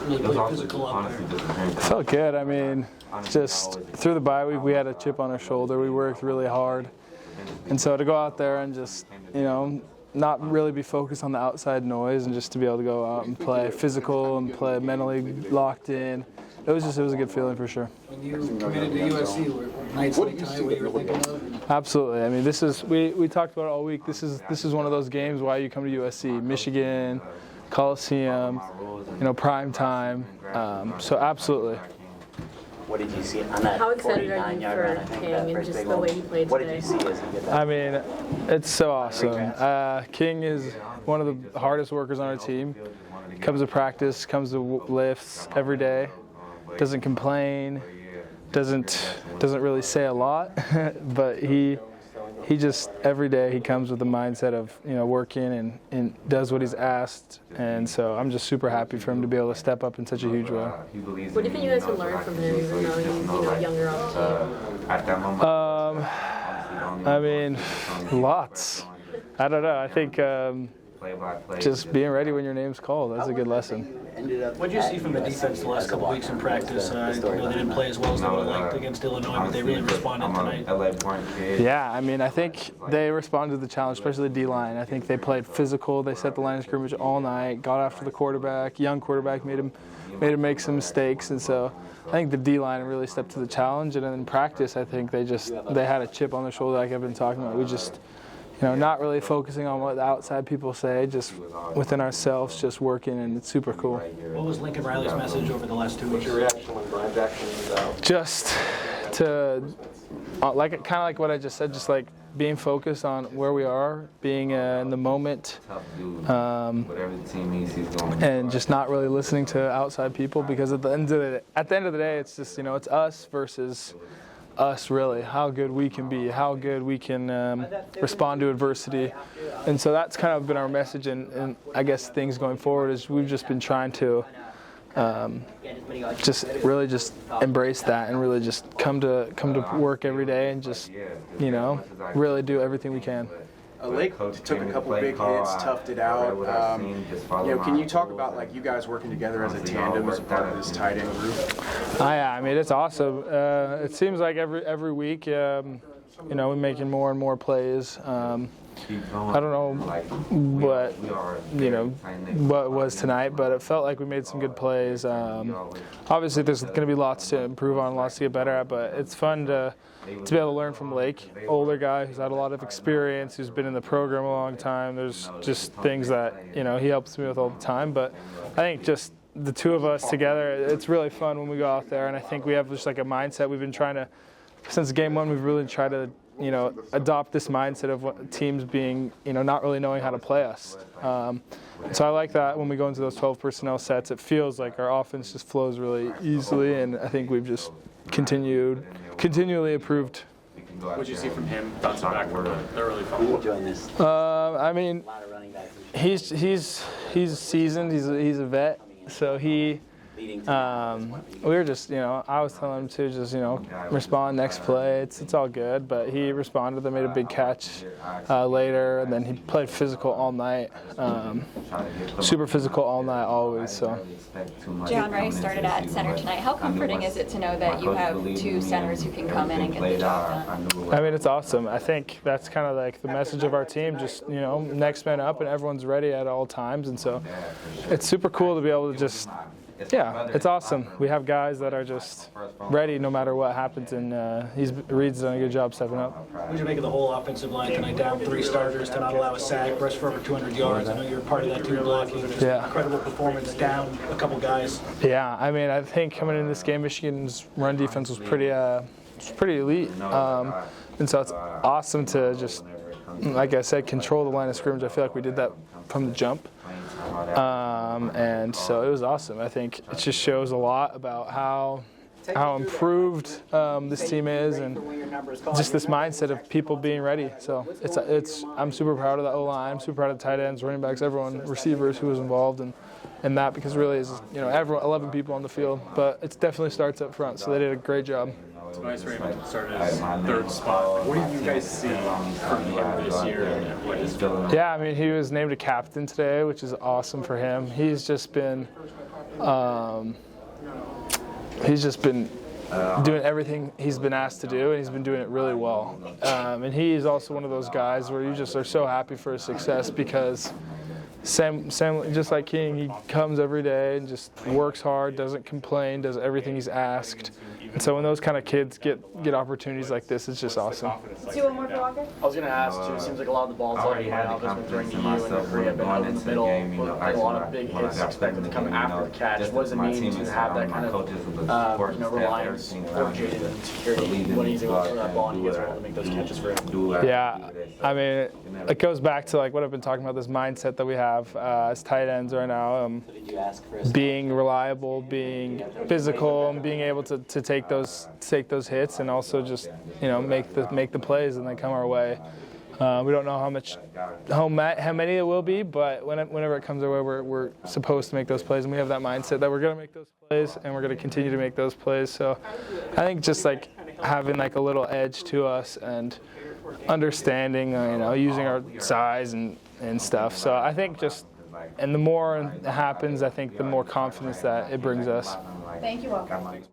really play physical up there? It felt good. I mean, just through the bye week, we had a chip on our shoulder. We worked really hard. And so to go out there and just, not really be focused on the outside noise and just to be able to go out and play physical and play mentally locked in, it was a good feeling for sure. When you committed to USC, were nights like tonight what you were thinking of? Absolutely. I mean, we talked about it all week. This is one of those games why you come to USC, Michigan, Coliseum, prime time. So absolutely. What did you see on that? How excited are you for King and just the way he played today? What did you see as he did that? I mean, it's so awesome. King is one of the hardest workers on our team. Comes to practice, comes to lifts every day. Doesn't complain. Doesn't really say a lot, but he just every day he comes with the mindset of working and does what he's asked, and so I'm just super happy for him to be able to step up in such a huge way. What do you think you guys can learn from him, even though he's younger on the team? I mean, lots. I don't know. I think just being ready when your name's called, that's a good lesson. What did you see from the defense the last couple of weeks in practice? They didn't play as well as they would have liked against Illinois, but they really responded tonight. Yeah, I mean, I think they responded to the challenge, especially the D-line. I think they played physical. They set the line of scrimmage all night, got after the quarterback. Young quarterback made him make some mistakes, and so I think the D-line really stepped to the challenge. And then in practice, I think they had a chip on their shoulder, like I've been talking about. We just not really focusing on what the outside people say, just within ourselves, just working, and it's super cool. What was Lincoln Riley's message over the last 2 weeks? Your reaction when Brian Jackson was out? Just to, kind of like what I just said, just like being focused on where we are, being in the moment, and just not really listening to outside people, because at the end of the day, it's just it's us versus us, really, how good we can be, how good we can respond to adversity. And so that's kind of been our message, and I guess things going forward is we've just been trying to just embrace that and really just come to work every day and just really do everything we can. Lake took a couple big hits, toughed it out. Can you talk about you guys working together as a tandem as a part of this tight end group? Yeah, I mean, it's awesome. It seems like every week, we're making more and more plays. I don't know what it was tonight, but it felt like we made some good plays. Obviously, there's going to be lots to improve on, lots to get better at, but it's fun to be able to learn from Lake, older guy who's had a lot of experience, who's been in the program a long time. There's just things that he helps me with all the time, but I think just the two of us together, it's really fun when we go out there, and I think we have just like a mindset we've been trying to, since game one, we've really tried to adopt this mindset of what teams being, not really knowing how to play us. So I like that when we go into those 12 personnel sets, it feels like our offense just flows really easily, and I think we've just continually improved. What did you see from him bouncing back from the early Are you enjoying this? I mean, A lot of running backs. he's seasoned. He's a vet, so he. We were just, I was telling him to just, respond next play. It's all good, but he responded. They made a big catch later, and then he played physical all night, super physical all night always. So. John Ray started at center tonight. How comforting is it to know that you have two centers who can come in and get the job done? I mean, it's awesome. I think that's kind of like the message of our team, just, next man up, and everyone's ready at all times. And so it's super cool to be able to just, it's awesome. We have guys that are just ready no matter what happens, and Reed's done a good job stepping up. What did you make of the whole offensive line tonight? Down 3 starters to not allow a sack, rush for over 200 yards. I know you're part of that team blocking. Incredible performance, down a couple guys. Yeah, I mean, I think coming into this game, Michigan's run defense was pretty elite, and so it's awesome to just, like I said, control the line of scrimmage. I feel like we did that from the jump. And so it was awesome. I think it just shows a lot about how improved this team is, and just this mindset of people being ready. So I'm super proud of the O-line. I'm super proud of the tight ends, running backs, everyone, receivers who was involved, and in that because really is, you know, everyone, 11 people on the field, but it definitely starts up front, so they did a great job. Tobias Raymond started his third spot. What did you guys see from him this year, and what is feeling? Yeah, I mean, he was named a captain today, which is awesome for him. He's just been doing everything he's been asked to do, and he's been doing it really well. And he is also one of those guys where you just are so happy for his success because Sam, just like King, he comes every day and just works hard, doesn't complain, does everything he's asked. And so when those kind of kids get opportunities like this, it's just awesome. Let's do one more for Walker. I was going to ask, too, it seems like a lot of the balls that Alvin's been throwing to you and Korea have been out in the middle, a lot of big hits expected to come after the catch. What does it mean to have that kind of reliance for Jaden and security when he's able to throw that ball and he gets able to make those catches for him? Yeah, I mean, it goes back to like what I've been talking about, this mindset that we have as tight ends right now, being reliable, being physical, and being able to take those hits, and also just, you know, make the plays and they come our way. We don't know how many it will be, but whenever it comes our way, we're supposed to make those plays, and we have that mindset that we're going to make those plays, and we're going to continue to make those plays. So I think just like having like a little edge to us and understanding, you know, using our size and stuff. So I think just, and the more it happens, I think the more confidence that it brings us. Thank you, Walker.